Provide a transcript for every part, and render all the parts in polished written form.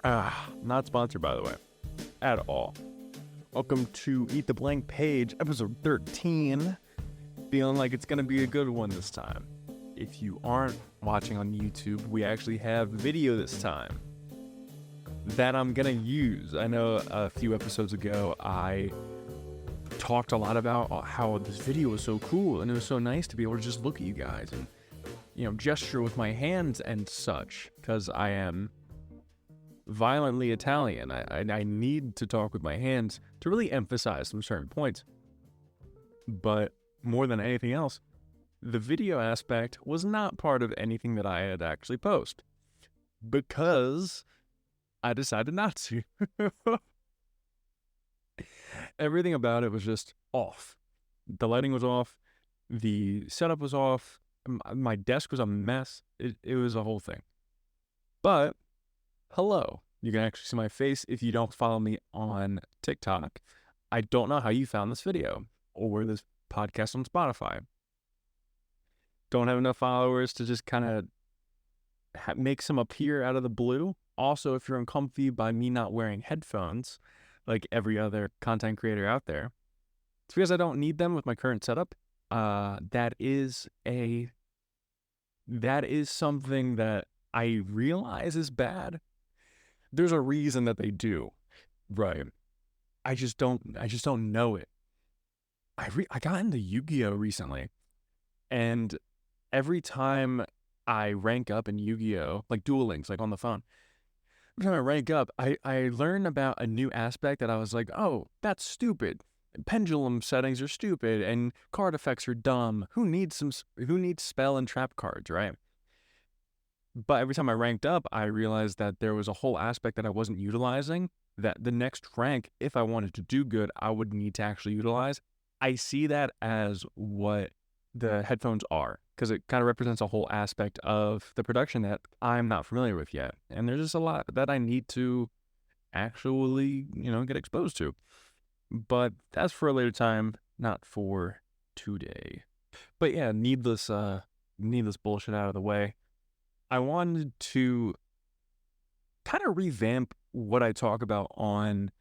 Not sponsored, by the way, at all. Welcome to Eat the Blank Page, episode 13. Feeling like it's going to be a good one this time. If you aren't watching on YouTube, we actually have video this time that I'm going to use. I know a few episodes ago, I talked a lot about how this video was so cool, and it was so nice to be able to just look at you guys and, gesture with my hands and such, because I am violently Italian. I need to talk with my hands to really emphasize some certain points. But more than anything else, the video aspect was not part of anything that I had actually posted, because I decided not to. Everything about it was just off. The lighting was off. The setup was off. My desk was a mess. It was a whole thing. But hello. You can actually see my face if you don't follow me on TikTok. I don't know how you found this video or this podcast on Spotify. Don't have enough followers to just kind of make some appear out of the blue. Also, if you're uncomfy by me not wearing headphones, like every other content creator out there, it's because I don't need them with my current setup. That is something that I realize is bad. There's a reason that they do, right? I just don't know it. I got into Yu-Gi-Oh recently, and every time I rank up in Yu-Gi-Oh, like Duel Links, like on the phone, every time I rank up, I learn about a new aspect that I was like, oh, that's stupid. Pendulum settings are stupid, and card effects are dumb. Who needs spell and trap cards, right? But every time I ranked up, I realized that there was a whole aspect that I wasn't utilizing, that the next rank, if I wanted to do good, I would need to actually utilize. I see that as what the headphones are, because it kind of represents a whole aspect of the production that I'm not familiar with yet. And there's just a lot that I need to actually, get exposed to. But that's for a later time, not for today. But yeah, needless bullshit out of the way. I wanted to kind of revamp what I talk about on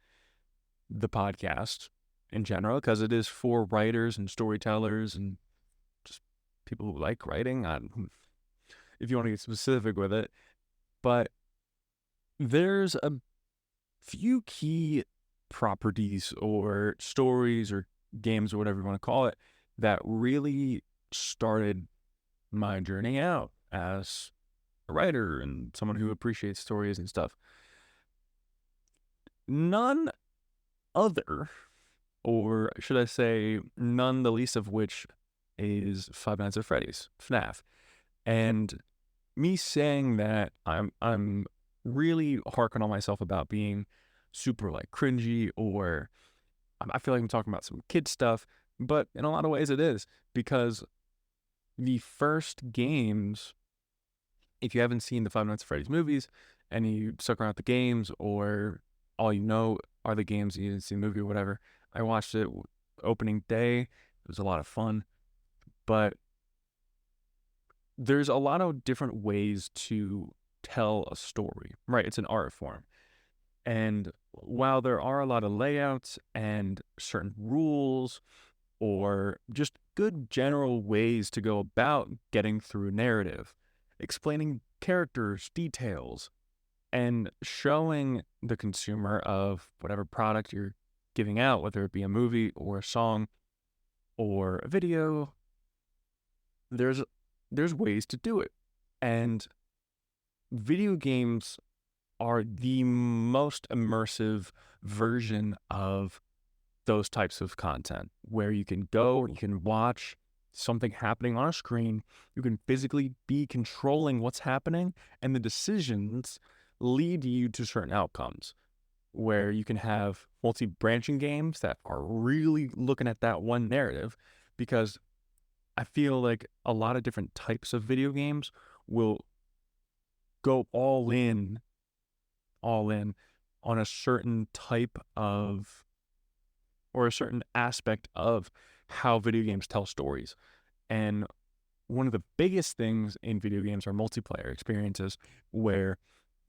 the podcast in general, because it is for writers and storytellers and just people who like writing, if you want to get specific with it. But there's a few key properties or stories or games or whatever you want to call it that really started my journey out as a writer and someone who appreciates stories and stuff. None other, or should I say, none the least of which is Five Nights at Freddy's, FNAF. And me saying that, I'm really harking on myself about being super like cringy, or I feel like I'm talking about some kid stuff, but in a lot of ways it is, because the first games, if you haven't seen the Five Nights at Freddy's movies and you stuck around the games, or all you know are the games, you didn't see the movie or whatever, I watched it opening day. It was a lot of fun, but there's a lot of different ways to tell a story, right? It's an art form. And while there are a lot of layouts and certain rules or just good general ways to go about getting through narrative, explaining characters, details, and showing the consumer of whatever product you're giving out, whether it be a movie or a song or a video, there's ways to do it. And video games are the most immersive version of those types of content, where you can go, you can watch something happening on a screen, you can physically be controlling what's happening, and the decisions lead you to certain outcomes, where you can have multi-branching games that are really looking at that one narrative, because I feel like a lot of different types of video games will go all in on a certain type of, or a certain aspect of how video games tell stories. And one of the biggest things in video games are multiplayer experiences, where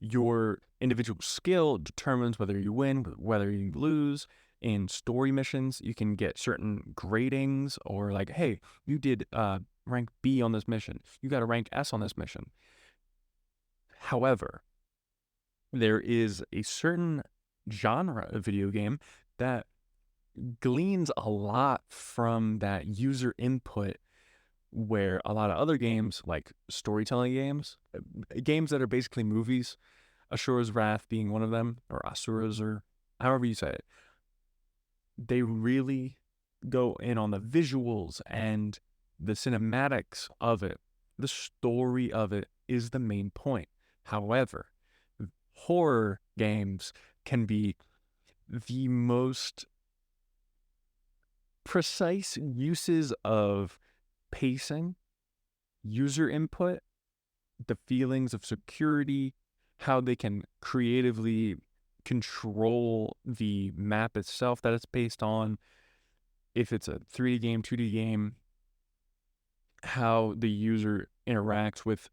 Your individual skill determines whether you win, whether you lose. In story missions, you can get certain gradings, or like, hey, you did rank B on this mission. You got a rank S on this mission. However, there is a certain genre of video game that gleans a lot from that user input, where a lot of other games, like storytelling games, games that are basically movies, Ashura's Wrath being one of them, or Asura's, or however you say it, they really go in on the visuals and the cinematics of it. The story of it is the main point. However, horror games can be the most precise uses of pacing, user input, the feelings of security, how they can creatively control the map itself that it's based on, if it's a 3D game, 2D game, how the user interacts with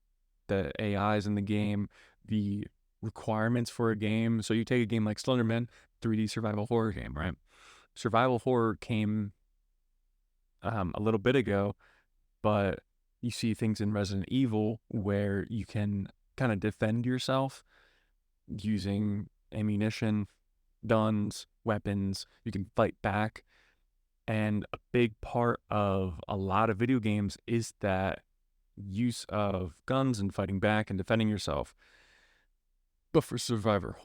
the AIs in the game, the requirements for a game. So you take a game like Slenderman, 3D survival horror game, right? Survival horror came a little bit ago, but you see things in Resident Evil where you can kind of defend yourself using ammunition, guns, weapons. You can fight back. And a big part of a lot of video games is that use of guns and fighting back and defending yourself. But for survival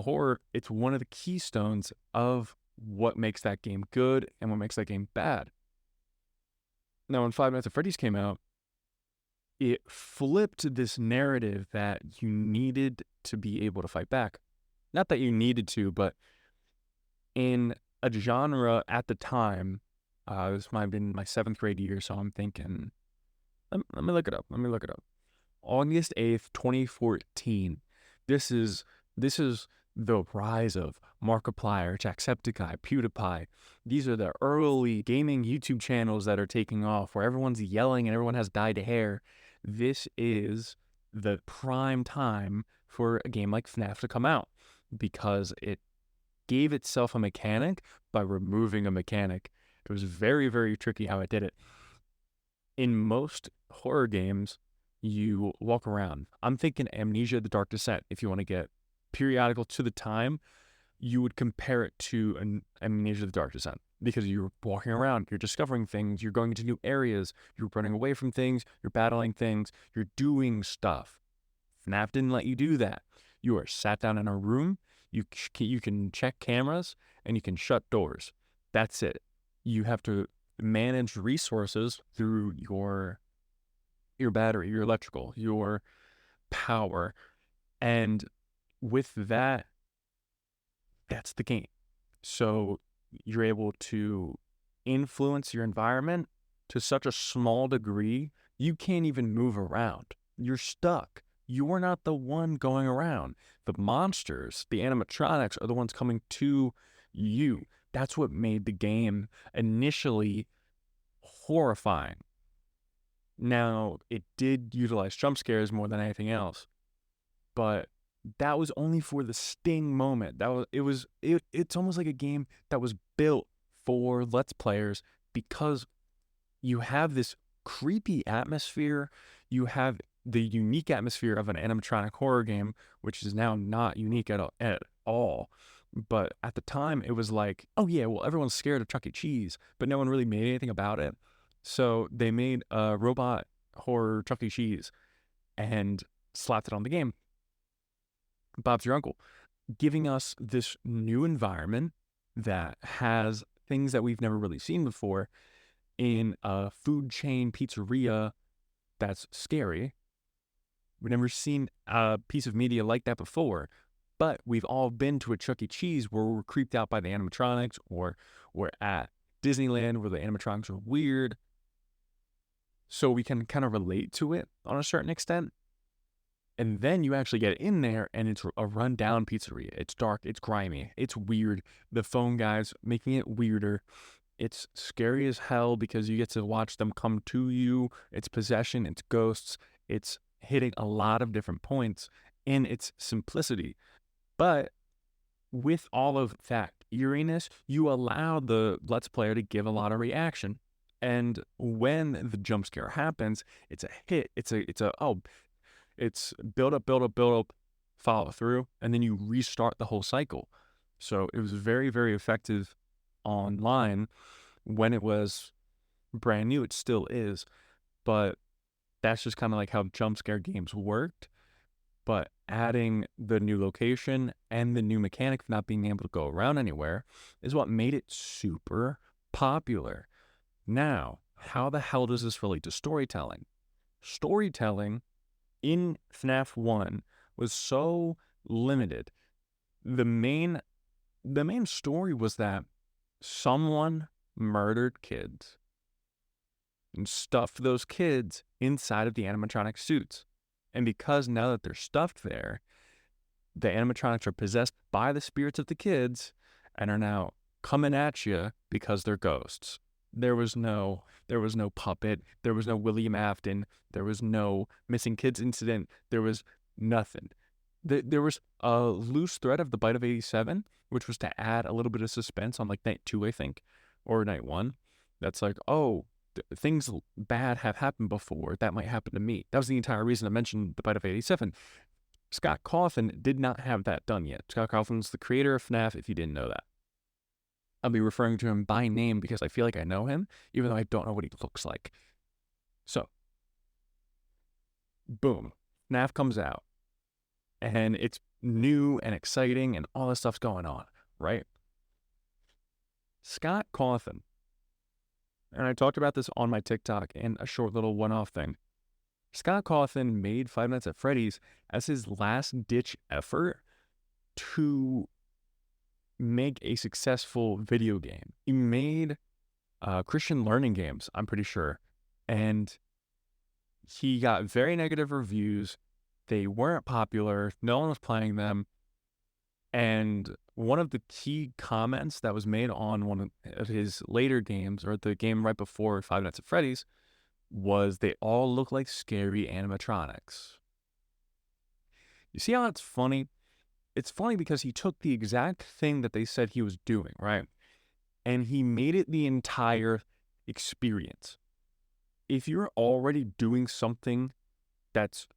horror, it's one of the keystones of what makes that game good and what makes that game bad. Now, when Five Nights at Freddy's came out, it flipped this narrative that you needed to be able to fight back. Not that you needed to, but in a genre at the time, this might have been my 7th grade year, so I'm thinking, let me look it up. August 8th, 2014. This is the rise of Markiplier, Jacksepticeye, PewDiePie. These are the early gaming YouTube channels that are taking off, where everyone's yelling and everyone has dyed hair. This is the prime time for a game like FNAF to come out, because it gave itself a mechanic by removing a mechanic. It was very, very tricky how it did it. In most horror games, you walk around. I'm thinking Amnesia: The Dark Descent. If you want to get periodical to the time, you would compare it to an Amnesia: The Dark Descent, because you're walking around, you're discovering things, you're going into new areas, you're running away from things, you're battling things, you're doing stuff. FNAF didn't let you do that. You are sat down in a room, you can check cameras, and you can shut doors. That's it. You have to manage resources through your battery, your electrical, your power. And with that, that's the game. So you're able to influence your environment to such a small degree, you can't even move around. You're stuck. You're not the one going around. The monsters, the animatronics, are the ones coming to you. That's what made the game initially horrifying. Now, it did utilize jump scares more than anything else, but that was only for the sting moment. It's almost like a game that was built for Let's Players, because you have this creepy atmosphere. You have the unique atmosphere of an animatronic horror game, which is now not unique at all. But at the time, it was like, oh yeah, well, everyone's scared of Chuck E. Cheese, but no one really made anything about it. So they made a robot horror Chuck E. Cheese and slapped it on the game. Bob's Your Uncle, giving us this new environment that has things that we've never really seen before in a food chain pizzeria that's scary. We've never seen a piece of media like that before, but we've all been to a Chuck E. Cheese where we're creeped out by the animatronics, or we're at Disneyland where the animatronics are weird. So we can kind of relate to it on a certain extent. And then you actually get in there and it's a rundown pizzeria. It's dark, it's grimy, it's weird. The phone guys making it weirder. It's scary as hell because you get to watch them come to you. It's possession, it's ghosts, it's hitting a lot of different points. in its simplicity. But with all of that eeriness, you allow the Let's Player to give a lot of reaction. And when the jump scare happens, it's a hit. It's build up, follow through, and then you restart the whole cycle. So it was very, very effective online when it was brand new. It still is, but that's just kind of like how jump scare games worked. But adding the new location and the new mechanic of not being able to go around anywhere is what made it super popular. Now, how the hell does this relate to storytelling? Storytelling in FNAF 1 was so limited. The main story was that someone murdered kids and stuffed those kids inside of the animatronic suits. And because now that they're stuffed there, the animatronics are possessed by the spirits of the kids and are now coming at you because they're ghosts. There was no puppet. There was no William Afton. There was no missing kids incident. There was nothing. There was a loose thread of the Bite of 87, which was to add a little bit of suspense on like night 2, I think, or night 1. That's like, oh, things bad have happened before. That might happen to me. That was the entire reason I mentioned the Bite of 87. Scott Cawthon did not have that done yet. Scott Cawthon's the creator of FNAF, if you didn't know that. I'll be referring to him by name because I feel like I know him, even though I don't know what he looks like. So, boom, FNAF comes out, and it's new and exciting, and all this stuff's going on, right? Scott Cawthon, and I talked about this on my TikTok in a short little one-off thing. Scott Cawthon made Five Nights at Freddy's as his last-ditch effort to make a successful video game. He made Christian learning games, I'm pretty sure, and he got very negative reviews. They weren't popular. No one was playing them. And one of the key comments that was made on one of his later games, or the game right before Five Nights at Freddy's, was they all look like scary animatronics. You see how that's funny? It's funny because he took the exact thing that they said he was doing, right? And he made it the entire experience. If you're already doing something that's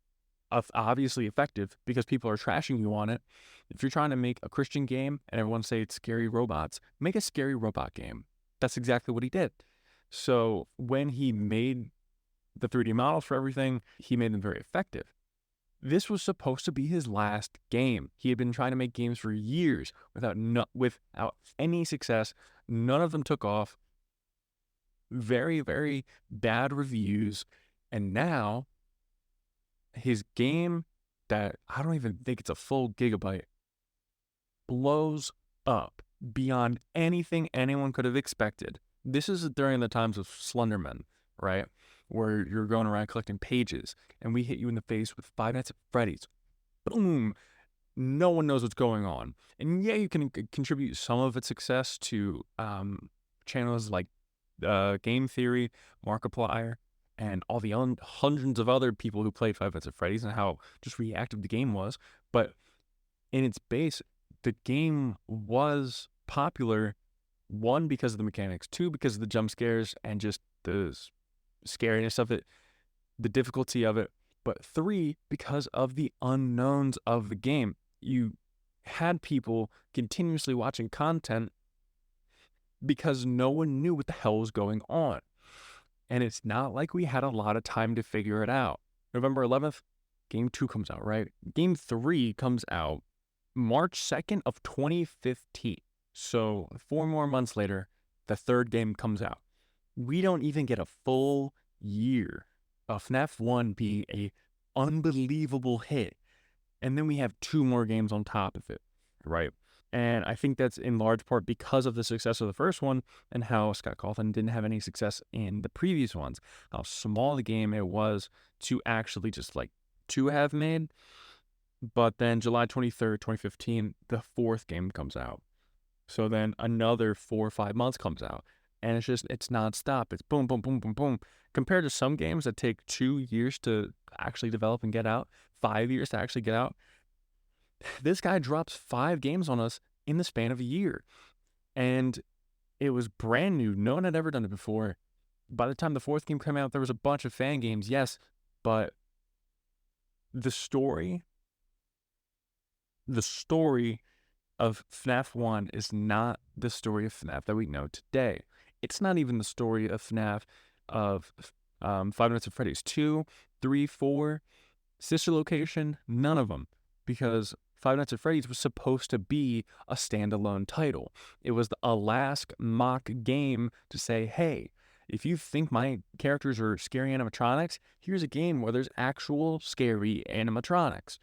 obviously effective because people are trashing you on it, if you're trying to make a Christian game and everyone say it's scary robots, make a scary robot game. That's exactly what he did. So when he made the 3D models for everything, he made them very effective. This was supposed to be his last game. He had been trying to make games for years without any success. None of them took off. Very, very bad reviews. And now his game that I don't even think it's a full gigabyte blows up beyond anything anyone could have expected. This is during the times of Slenderman, right? Where you're going around collecting pages and we hit you in the face with Five Nights at Freddy's. Boom. No one knows what's going on. And yeah, you can contribute some of its success to channels like Game Theory, Markiplier, and all the hundreds of other people who played Five Nights at Freddy's and how just reactive the game was. But in its base, the game was popular, one, because of the mechanics, two, because of the jump scares and just the scariness of it, the difficulty of it, but three, because of the unknowns of the game. You had people continuously watching content because no one knew what the hell was going on. And it's not like we had a lot of time to figure it out. November 11th, Game 2 comes out, right? Game 3 comes out March 2nd of 2015. So 4 more months later, the third game comes out. We don't even get a full year of FNAF 1 being a unbelievable hit. And then we have 2 more games on top of it, right? And I think that's in large part because of the success of the first one and how Scott Cawthon didn't have any success in the previous ones. How small the game it was to actually just like to have made. But then July 23rd, 2015, the 4th game comes out. So then another 4 or 5 months comes out. And it's nonstop. It's boom, boom, boom, boom, boom. Compared to some games that take 2 years to actually develop and get out, 5 years to actually get out, This guy drops 5 games on us in the span of a year. And it was brand new. No one had ever done it before. By the time the 4th game came out, there was a bunch of fan games, yes, but the story of FNAF 1 is not the story of FNAF that we know today. It's not even the story of FNAF of Five Nights at Freddy's 2, 3, 4, Sister Location, none of them. Because Five Nights at Freddy's was supposed to be a standalone title. It was a last mock game to say, hey, if you think my characters are scary animatronics, here's a game where there's actual scary animatronics.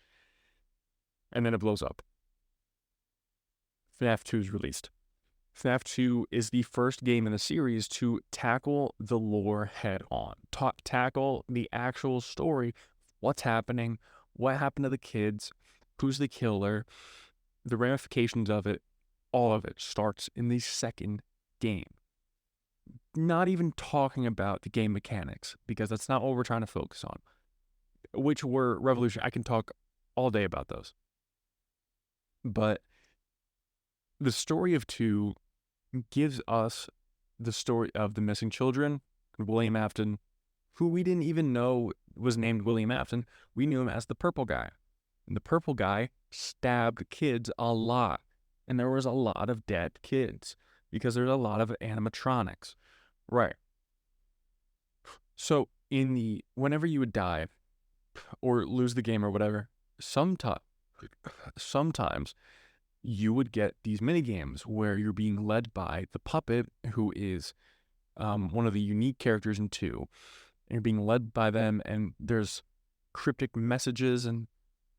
And then it blows up. FNAF 2 is released. FNAF 2 is the first game in the series to tackle the lore head on, tackle the actual story, what's happening, what happened to the kids, who's the killer, the ramifications of it. All of it starts in the second game. Not even talking about the game mechanics, because that's not what we're trying to focus on, which were revolutionary. I can talk all day about those. But the story of 2 gives us the story of the missing children, William Afton, who we didn't even know was named William Afton. We knew him as the purple guy. And the purple guy stabbed kids a lot. And there was a lot of dead kids because there's a lot of animatronics. Right. So whenever you would die or lose the game or whatever, sometimes you would get these mini games where you're being led by the puppet, who is one of the unique characters in 2. And you're being led by them, and there's cryptic messages and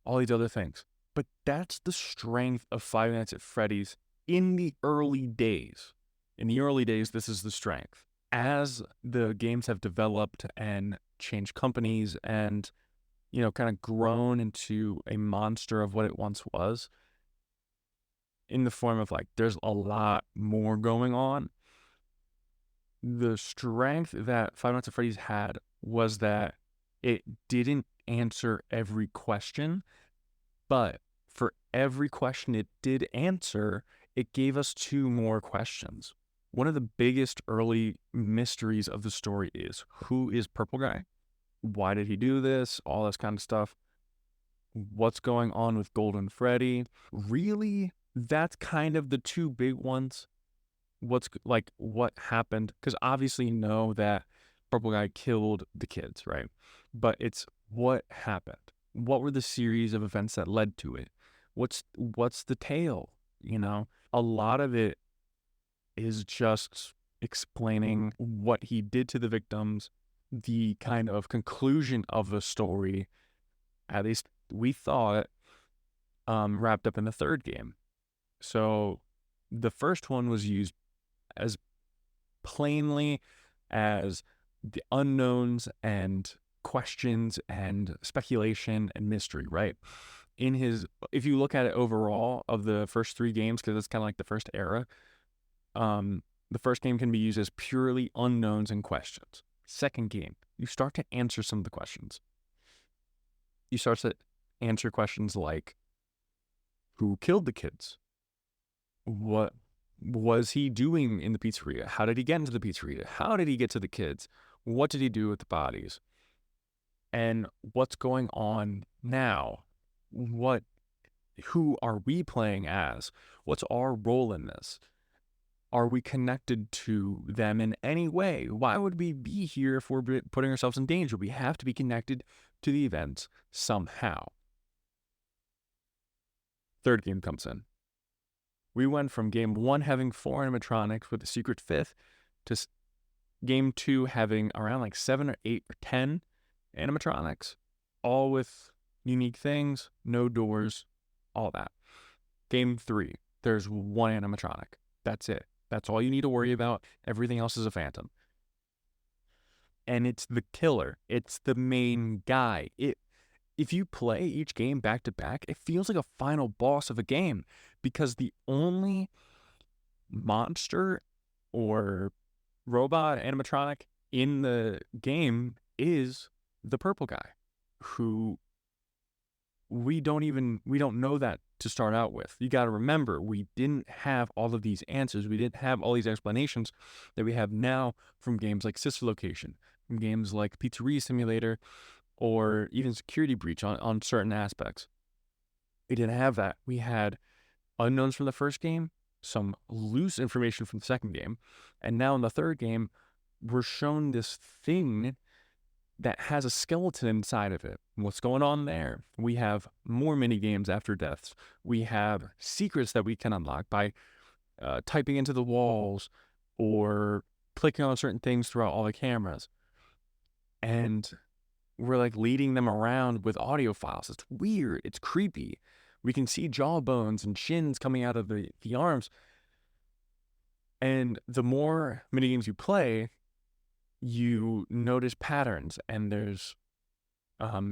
all these other things. But that's the strength of Five Nights at Freddy's in the early days. In the early days, this is the strength. As the games have developed and changed companies and, kind of grown into a monster of what it once was, in the form of there's a lot more going on. The strength that Five Nights at Freddy's had was that it didn't answer every question, but for every question it did answer, it gave us 2 more questions. One of the biggest early mysteries of the story is, who is Purple Guy? Why did he do this? All this kind of stuff. What's going on with Golden Freddy? Really, that's kind of the 2 big ones. What happened? Because obviously you know that Purple Guy killed the kids, right? But it's what happened. What were the series of events that led to it? What's the tale? A lot of it is just explaining what he did to the victims, the kind of conclusion of the story, at least we thought, wrapped up in the 3rd game. So the first one was used as plainly as the unknowns and questions and speculation and mystery, right? If you look at it overall of the first 3 games, because it's kind of like the first era, the first game can be used as purely unknowns and questions. Second game, you start to answer some of the questions. You start to answer questions like, who killed the kids? What was he doing in the pizzeria? How did he get into the pizzeria? How did he get to the kids? What did he do with the bodies? And what's going on now? Who are we playing as? What's our role in this? Are we connected to them in any way? Why would we be here if we're putting ourselves in danger? We have to be connected to the events somehow. 3rd game comes in. We went from game 1 having 4 animatronics with a secret 5th to game 2 having around 7 or 8 or 10 animatronics, all with unique things, no doors, all that. Game 3, there's 1 animatronic. That's it. That's all you need to worry about. Everything else is a phantom. And it's the killer. It's the main guy. If you play each game back to back, it feels like a final boss of a game, because the only monster or robot animatronic in the game is the purple guy, who we don't know that to start out with. You got to remember, we didn't have all of these answers. We didn't have all these explanations that we have now from games like Sister Location, from games like Pizzeria Simulator, or even Security Breach on certain aspects. We didn't have that. We had unknowns from the first game, some loose information from the second game, and now in the third game, we're shown this thing that has a skeleton inside of it. What's going on there? We have more mini games after deaths. We have secrets that we can unlock by typing into the walls or clicking on certain things throughout all the cameras. And we're like leading them around with audio files. It's weird. It's creepy. We can see jawbones and shins coming out of the arms. And the more mini games you play, you notice patterns, and there's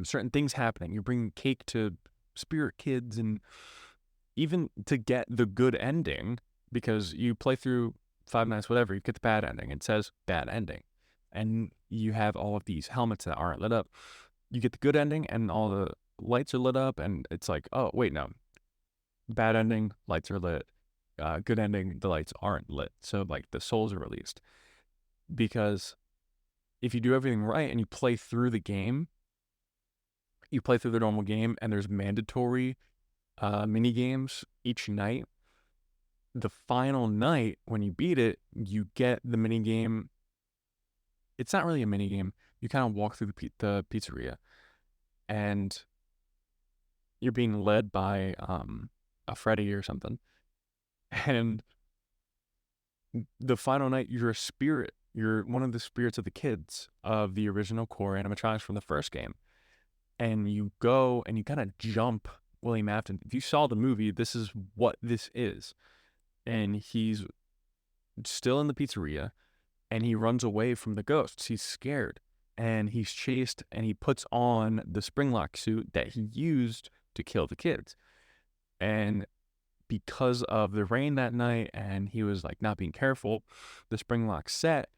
certain things happening. You're bringing cake to spirit kids, and even to get the good ending, because you play through Five Nights, whatever, you get the bad ending. It says bad ending, and you have all of these helmets that aren't lit up. You get the good ending, and all the lights are lit up, and it's like, oh wait, no, bad ending, lights are lit. Good ending, the lights aren't lit. So like the souls are released, because if you do everything right and you play through the game, you play through the normal game, and there's mandatory mini games each night. The final night, when you beat it, you get the mini game. It's not really a mini game. You kind of walk through the pizzeria, and you're being led by a Freddy or something. And the final night, you're a spirit. You're one of the spirits of the kids of the original core animatronics from the first game. And you go and you kind of jump William Afton. If you saw the movie, this is what this is. And he's still in the pizzeria, and he runs away from the ghosts. He's scared, and he's chased, and he puts on the Springlock suit that he used to kill the kids. And because of the rain that night, and he was like not being careful, the Springlock set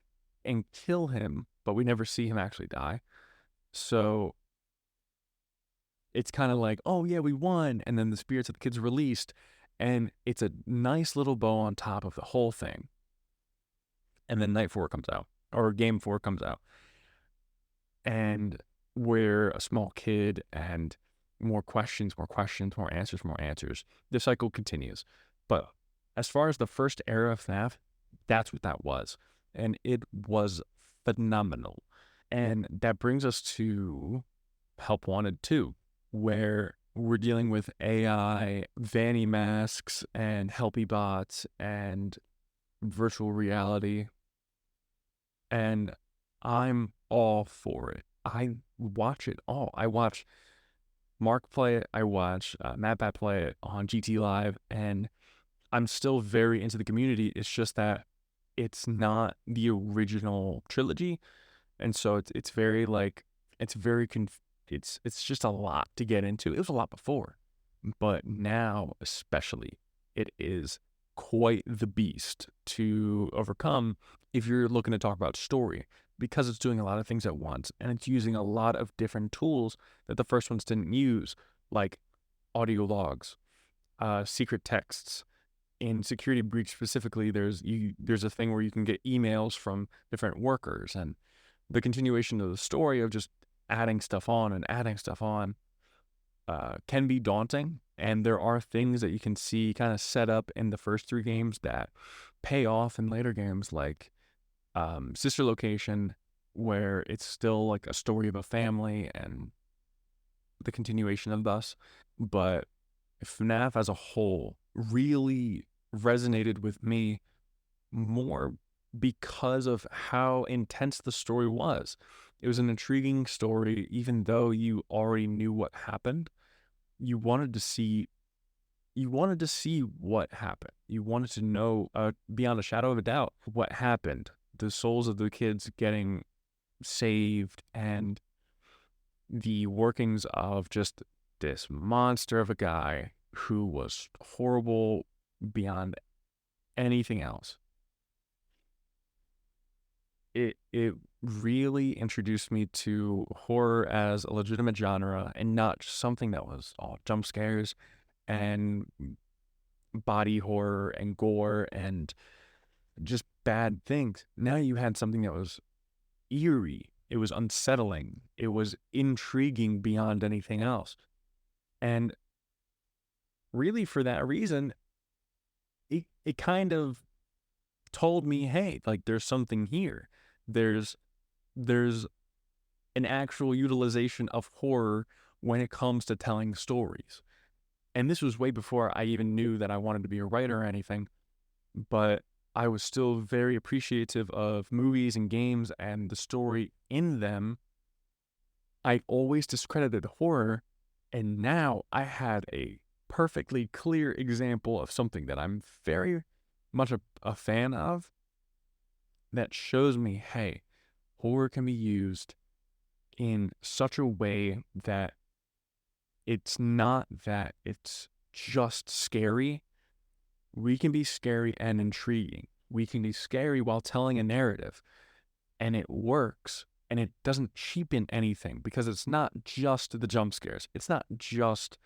and kill him, but we never see him actually die. So it's kind of like, oh yeah, we won, and then the spirits of the kids released, and it's a nice little bow on top of the whole thing. And then night 4 comes out, or game 4 comes out, and we're a small kid, and more questions, more questions, more answers, more answers. The cycle continues. But as far as the first era of FNAF, that's what that was, and it was phenomenal. And that brings us to Help Wanted 2, where we're dealing with AI, Vanny masks, and Helpy bots, and virtual reality. And I'm all for it. I watch it all. I watch Mark play it. I watch MatPat play it on GT Live, and I'm still very into the community. It's just that it's not the original trilogy, and so it's very like it's very it's just a lot to get into. It was a lot before, but now especially it is quite the beast to overcome if you're looking to talk about story, because it's doing a lot of things at once, and it's using a lot of different tools that the first ones didn't use, like audio logs, secret texts. In Security Breach specifically, there's a thing where you can get emails from different workers, and the continuation of the story of just adding stuff on and adding stuff on can be daunting. And there are things that you can see kind of set up in the first 3 games that pay off in later games, like Sister Location, where it's still like a story of a family and the continuation of thus. But FNAF as a whole really resonated with me more because of how intense the story was. It was an intriguing story, even though you already knew what happened. You wanted to see what happened. You wanted to know, beyond a shadow of a doubt, what happened. The souls of the kids getting saved, and the workings of just this monster of a guy who was horrible beyond anything else. it really introduced me to horror as a legitimate genre and not just something that was all jump scares and body horror and gore and just bad things. Now you had something that was eerie, it was unsettling, it was intriguing beyond anything else. And really, for that reason, it kind of told me, hey, like there's something here. There's an actual utilization of horror when it comes to telling stories. And this was way before I even knew that I wanted to be a writer or anything, but I was still very appreciative of movies and games and the story in them. I always discredited horror, and now I had a perfectly clear example of something that I'm very much a fan of that shows me, hey, horror can be used in such a way that it's not that it's just scary. We can be scary and intriguing. We can be scary while telling a narrative, and it works, and it doesn't cheapen anything because it's not just the jump scares. It's not just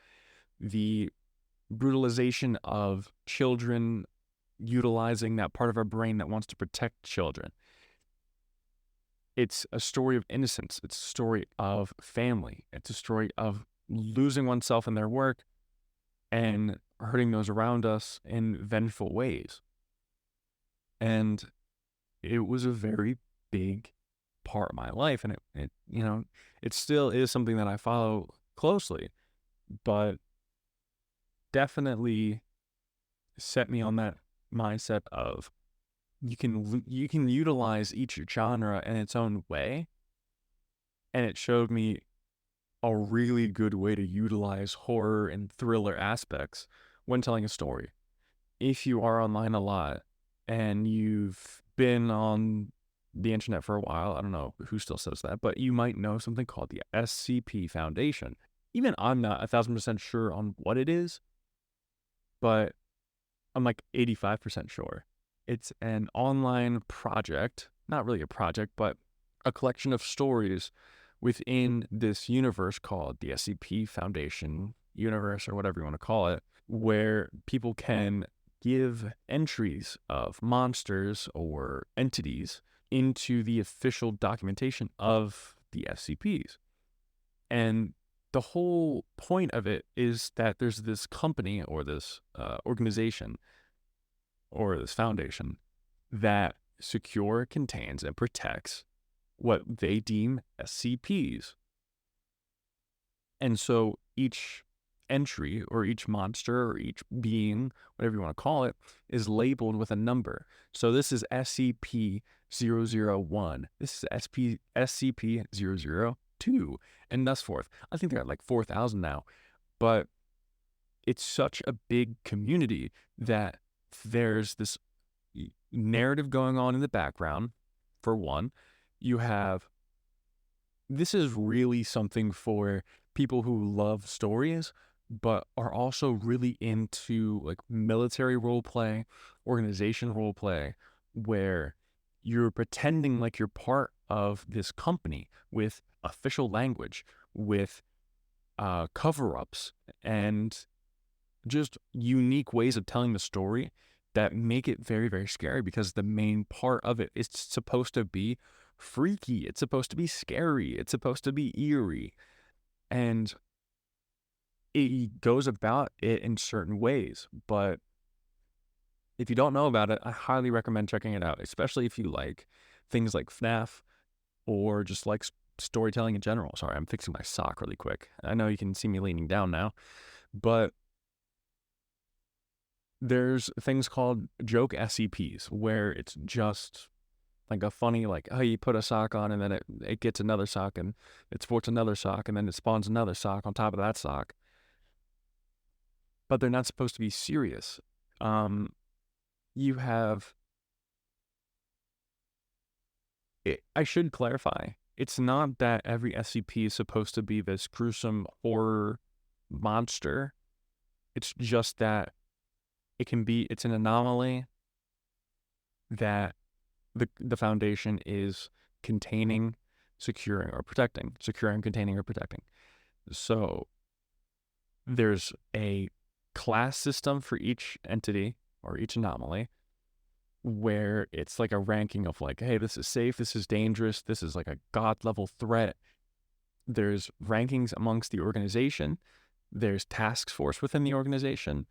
the brutalization of children utilizing that part of our brain that wants to protect children. It's a story of innocence. It's a story of family. It's a story of losing oneself in their work and hurting those around us in vengeful ways. And it was a very big part of my life. And it still is something that I follow closely, but definitely set me on that mindset of you can utilize each genre in its own way. And it showed me a really good way to utilize horror and thriller aspects when telling a story. If you are online a lot and you've been on the internet for a while, I don't know who still says that, but you might know something called the S.C.P Foundation. Even I'm not 1,000% sure on what it is, but I'm like 85% sure. It's an online project, not really a project, but a collection of stories within this universe called the S.C.P Foundation universe, or whatever you want to call it, where people can give entries of monsters or entities into the official documentation of the SCPs. And the whole point of it is that there's this company or this organization or this foundation that secure, contains, and protects what they deem SCPs. And so each entry or each monster or each being, whatever you want to call it, is labeled with a number. So this is SCP-001. This is SCP-002, and thus forth. I think they're at like 4,000 now. But it's such a big community that there's this narrative going on in the background. For one, you have, this is really something for people who love stories, but are also really into like military role play, organization role play, where you're pretending like you're part of this company with official language, with cover-ups, and just unique ways of telling the story that make it very, very scary, because the main part of it is supposed to be freaky. It's supposed to be scary. It's supposed to be eerie. And it goes about it in certain ways. But if you don't know about it, I highly recommend checking it out, especially if you like things like FNAF or just like storytelling in general. Sorry, I'm fixing my sock really quick. I know you can see me leaning down now, but there's things called joke SCPs where it's just like a funny, like, oh, you put a sock on and then it gets another sock and it sports another sock and then it spawns another sock on top of that sock. But they're not supposed to be serious. You have, I should clarify, it's not that every SCP is supposed to be this gruesome horror monster. It's just that it's an anomaly that the foundation is containing, securing, or protecting. Securing, containing, or protecting. So there's a class system for each entity or each anomaly, where it's like a ranking of like, hey, this is safe, this is dangerous, this is like a god level threat. There's rankings amongst the organization. There's task force within the organization.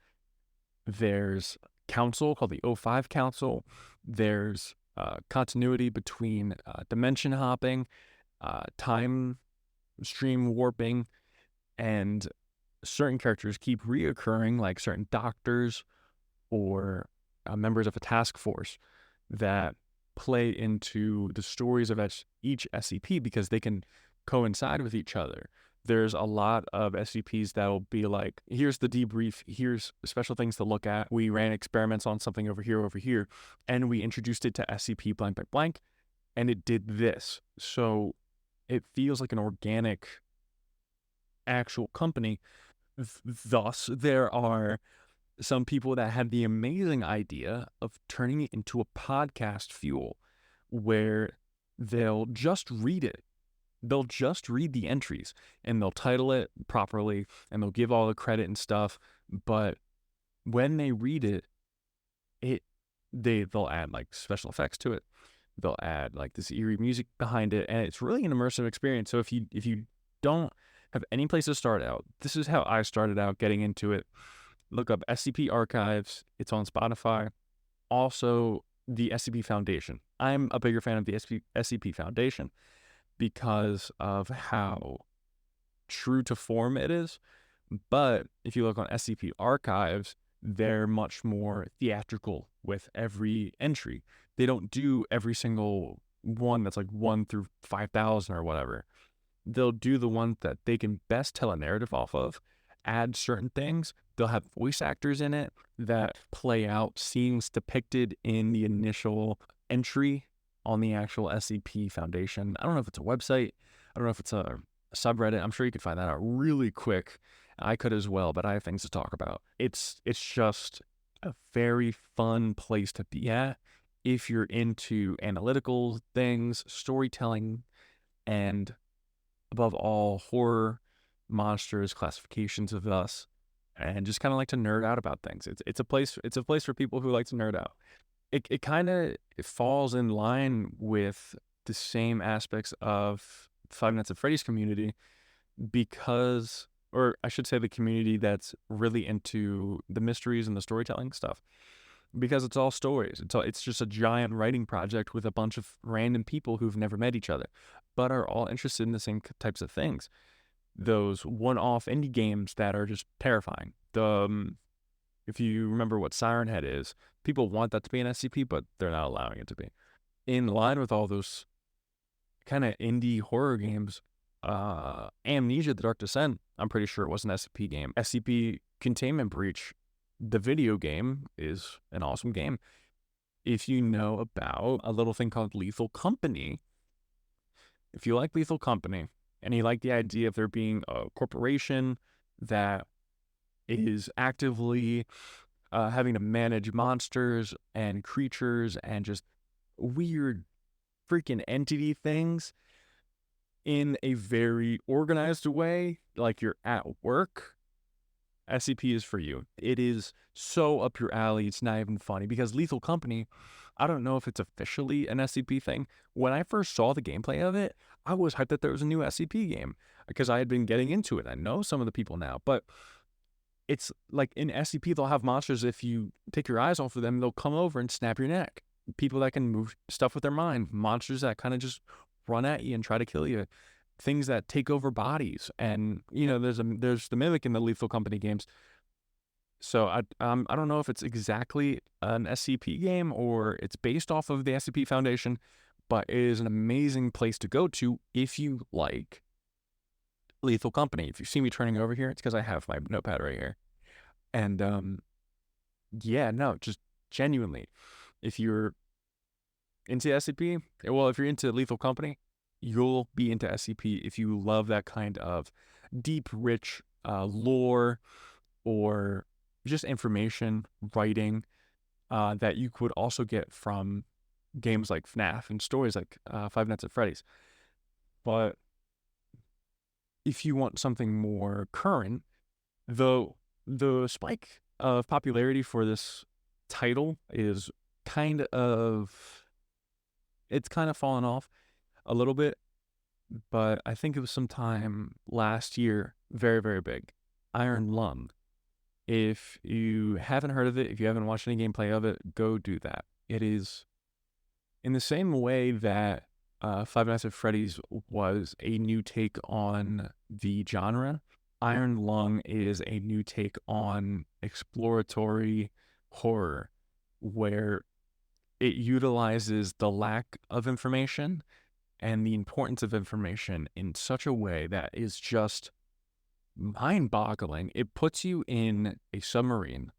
There's council called the O5 Council. There's continuity between dimension hopping, time stream warping, and certain characters keep reoccurring, like certain doctors or members of a task force that play into the stories of each S.C.P. because they can coincide with each other. There's a lot of S.C.Ps that'll be like, here's the debrief, here's special things to look at. We ran experiments on something over here, and we introduced it to S.C.P. blank blank blank, and it did this. So it feels like an organic actual company. Thus, there are some people that had the amazing idea of turning it into a podcast fuel where they'll just read it. They'll just read the entries and they'll title it properly and they'll give all the credit and stuff. But when they read it, they'll add like special effects to it. They'll add like this eerie music behind it, and it's really an immersive experience. So if you don't have any place to start out, this is how I started out getting into it. Look up S.C.P. Archives. It's on Spotify. Also, the S.C.P. Foundation. I'm a bigger fan of the S.C.P. Foundation because of how true to form it is. But if you look on S.C.P. Archives, they're much more theatrical with every entry. They don't do every single one that's like 1 through 5,000 or whatever. They'll do the ones that they can best tell a narrative off of, add certain things. They'll have voice actors in it that play out scenes depicted in the initial entry on the actual S.C.P. Foundation. I don't know if it's a website. I don't know if it's a subreddit. I'm sure you could find that out really quick. I could as well, but I have things to talk about. It's just a very fun place to be at if you're into analytical things, storytelling, and above all, horror, monsters, classifications of us, and just kind of like to nerd out about things. It's a place for people who like to nerd out. It kind of falls in line with the same aspects of Five Nights at Freddy's community because, or I should say, the community that's really into the mysteries and the storytelling stuff, because it's all stories. It's just a giant writing project with a bunch of random people who've never met each other, but are all interested in the same types of things. Those one-off indie games that are just terrifying. If you remember what Siren Head is, people want that to be an S.C.P, but they're not allowing it to be. In line with all those kind of indie horror games, Amnesia: The Dark Descent, I'm pretty sure it was an S.C.P game. S.C.P Containment Breach, the video game, is an awesome game. If you know about a little thing called Lethal Company, if you like Lethal Company and you like the idea of there being a corporation that is actively having to manage monsters and creatures and just weird freaking entity things in a very organized way, like you're at work, S.C.P is for you. It is so up your alley, it's not even funny, because Lethal Company, I don't know if it's officially an S.C.P thing. When I first saw the gameplay of it, I was hyped that there was a new S.C.P game because I had been getting into it. I know some of the people now, but it's like in S.C.P they'll have monsters, if you take your eyes off of them, they'll come over and snap your neck. People that can move stuff with their mind, monsters that kind of just run at you and try to kill you, things that take over bodies. And there's the mimic in the Lethal Company games. So I don't know if it's exactly an S.C.P game or it's based off of the S.C.P Foundation, but it is an amazing place to go to if you like Lethal Company. If you see me turning over here, it's because I have my notepad right here. And yeah, no, just genuinely, if you're into S.C.P, well, if you're into Lethal Company, you'll be into S.C.P if you love that kind of deep, rich lore or just information writing that you could also get from games like FNAF and stories like Five Nights at Freddy's. But if you want something more current, though, the spike of popularity for this title is kind of it's kind of fallen off a little bit, but I think it was sometime last year, very, very big. Iron Lung. If you haven't heard of it, if you haven't watched any gameplay of it, go do that. It is in the same way that Five Nights at Freddy's was a new take on the genre. Iron Lung is a new take on exploratory horror, where it utilizes the lack of information and the importance of information in such a way that is just mind boggling. It puts you in a submarine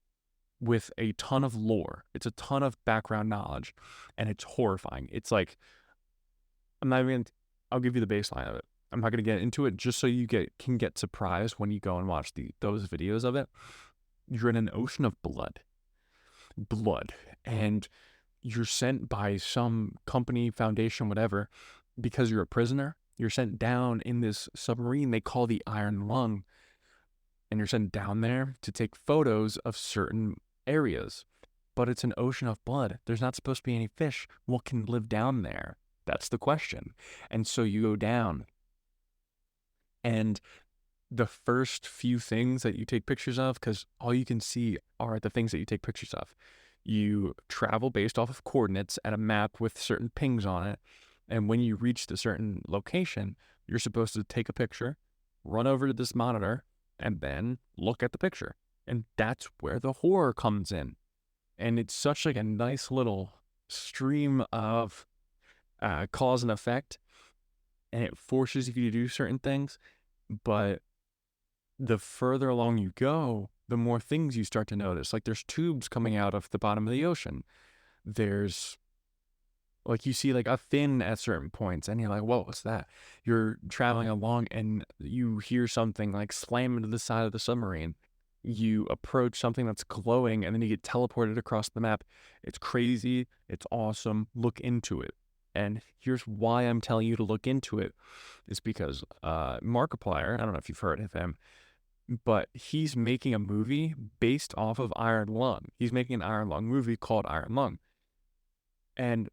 with a ton of lore, it's a ton of background knowledge, and it's horrifying. It's like, I'm not even, I'll give you the baseline of it. I'm not going to get into it, just so you can get surprised when you go and watch those videos of it. You're in an ocean of blood, and you're sent by some company, foundation, whatever, because you're a prisoner. You're sent down in this submarine they call the Iron Lung, and you're sent down there to take photos of certain areas. But it's an ocean of blood. There's not supposed to be any fish. What can live down there? That's the question. And so you go down, and the first few things that you take pictures of, because all you can see are the things that you take pictures of. You travel based off of coordinates at a map with certain pings on it. And when you reach the certain location, you're supposed to take a picture, run over to this monitor, and then look at the picture. And that's where the horror comes in. And it's such like a nice little stream of cause and effect, and it forces you to do certain things. But the further along you go, the more things you start to notice. Like there's tubes coming out of the bottom of the ocean. There's like you see like a fin at certain points, and you're like, whoa, what's that? You're traveling along and you hear something like slam into the side of the submarine. You approach something that's glowing, and then you get teleported across the map. It's crazy. It's awesome. Look into it. And here's why I'm telling you to look into it, is because Markiplier, I don't know if you've heard of him, but he's making a movie based off of Iron Lung. He's making an Iron Lung movie called Iron Lung. And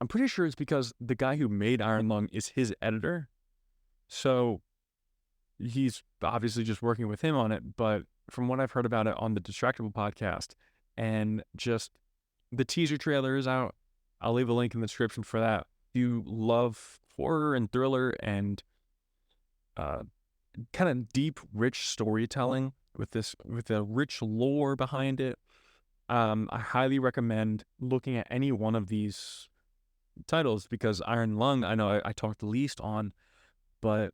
I'm pretty sure it's because the guy who made Iron Lung is his editor. So he's obviously just working with him on it. But from what I've heard about it on the Distractable podcast, and just the teaser trailer is out, I'll leave a link in the description for that. If you love horror and thriller and kind of deep, rich storytelling with a rich lore behind it, I highly recommend looking at any one of these titles, because Iron Lung, I know I talked the least on, but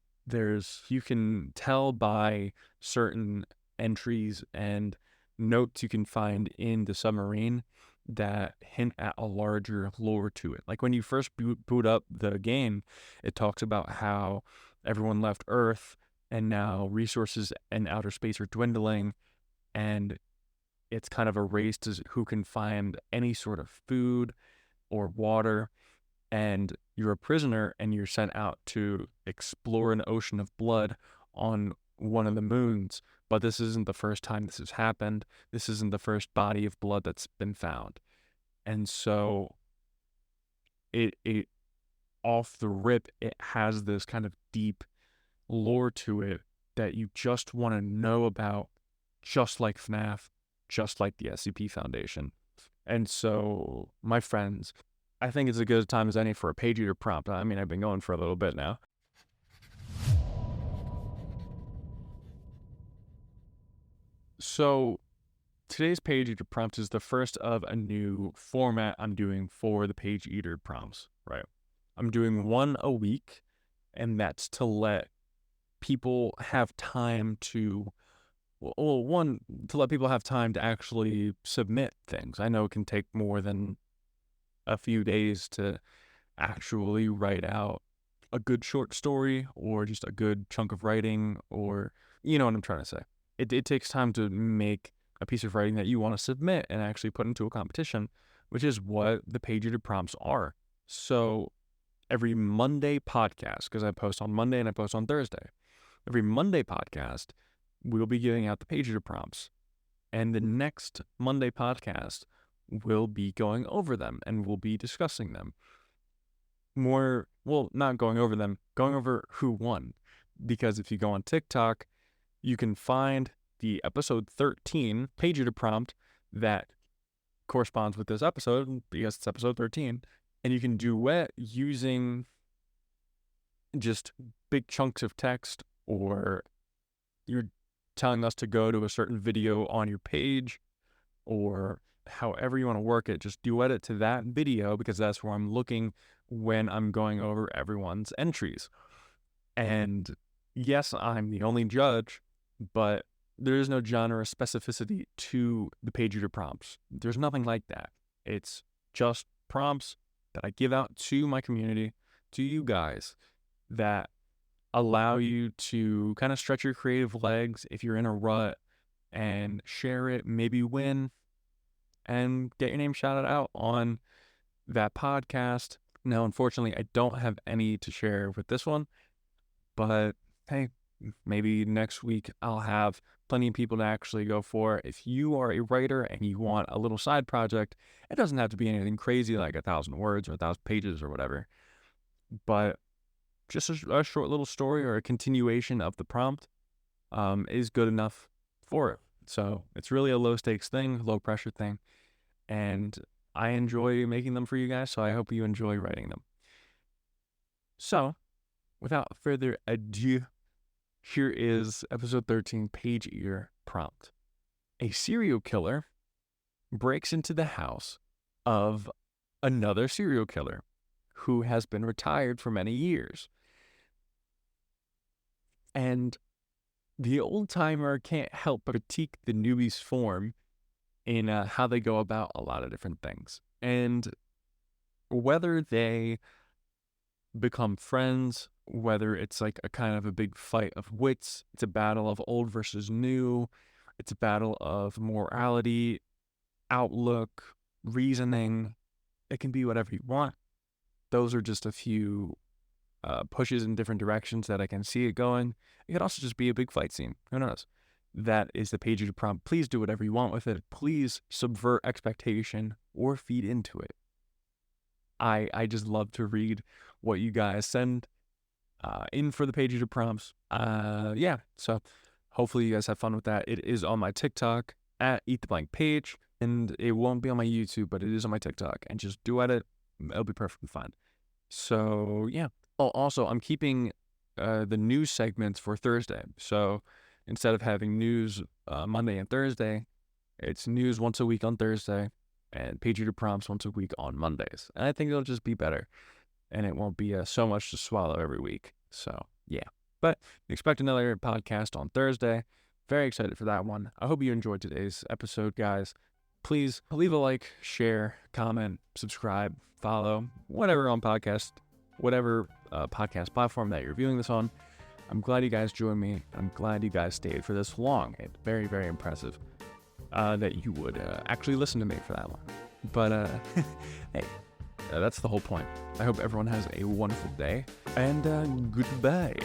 you can tell by certain entries and notes you can find in the submarine that hint at a larger lore to it. Like when you first boot up the game, it talks about how everyone left Earth and now resources in outer space are dwindling, and it's kind of a race to who can find any sort of food or water. And you're a prisoner and you're sent out to explore an ocean of blood on one of the moons. But this isn't the first time this has happened. This isn't the first body of blood that's been found. And so it off the rip, it has this kind of deep lore to it that you just want to know about, just like FNAF, just like the S.C.P Foundation. And so, my friends, I think it's as good a time as any for a page eater prompt. I mean, I've been going for a little bit now. So today's page eater prompt is the first of a new format I'm doing for the page eater prompts, right? I'm doing one a week, and that's to let people have time to, to let people have time to actually submit things. I know it can take more than a few days to actually write out a good short story or just a good chunk of writing, or you know what I'm trying to say. It takes time to make a piece of writing that you want to submit and actually put into a competition which is what the page prompts are. So every Monday podcast, because I post on Monday and I post on Thursday, every Monday podcast, we'll be giving out the page prompts. And the next Monday podcast, we'll be going over them and we'll be discussing them. Not going over them, going over who won. Because if you go on TikTok, you can find the episode 13 page prompt that corresponds with this episode, because it's episode 13. And you can duet using just big chunks of text, or you're telling us to go to a certain video on your page, or however you want to work it, just duet it to that video, because that's where I'm looking when I'm going over everyone's entries. And yes, I'm the only judge, but there is no genre specificity to the page prompts. There's nothing like that. It's just prompts that I give out to my community, to you guys, that allow you to kind of stretch your creative legs if you're in a rut, and share it, maybe win, and get your name shouted out on that podcast. Now, unfortunately, I don't have any to share with this one, but hey, maybe next week I'll have plenty of people to actually go for. If you are a writer and you want a little side project, it doesn't have to be anything crazy like 1,000 words or 1,000 pages or whatever, but just a short little story or a continuation of the prompt is good enough for it. So it's really a low stakes thing, low pressure thing, and I enjoy making them for you guys, so I hope you enjoy writing them. So without further ado, here is episode 13, page prompt. A serial killer breaks into the house of another serial killer who has been retired for many years. And the old timer can't help but critique the newbie's form in how they go about a lot of different things. And whether they become friends, whether it's like a kind of a big fight of wits, it's a battle of old versus new, it's a battle of morality, outlook, reasoning. It can be whatever you want. Those are just a few pushes in different directions that I can see it going. It could also just be a big fight scene. Who knows? That is the page prompt. Please do whatever you want with it. Please subvert expectation or feed into it. I just love to read what you guys send in for the page prompts. So hopefully you guys have fun with that. It is on my TikTok at Eat the Blank Page, and it won't be on my YouTube, but it is on my TikTok. And just duet it. It'll be perfectly fine. So yeah. Oh, also, I'm keeping the news segments for Thursday. So instead of having news Monday and Thursday, it's news once a week on Thursday and page prompts once a week on Mondays. And I think it'll just be better, and it won't be so much to swallow every week. So yeah, but expect another podcast on Thursday. Very excited for that one. I hope you enjoyed today's episode, guys. Please leave a like, share, comment, subscribe, follow, whatever on podcast, whatever podcast platform that you're viewing this on. I'm glad you guys joined me. I'm glad you guys stayed for this long. It's very, very impressive that you would actually listen to me for that long. But hey, that's the whole point. I hope everyone has a wonderful day, and goodbye.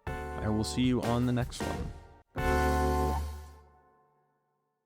I will see you on the next one.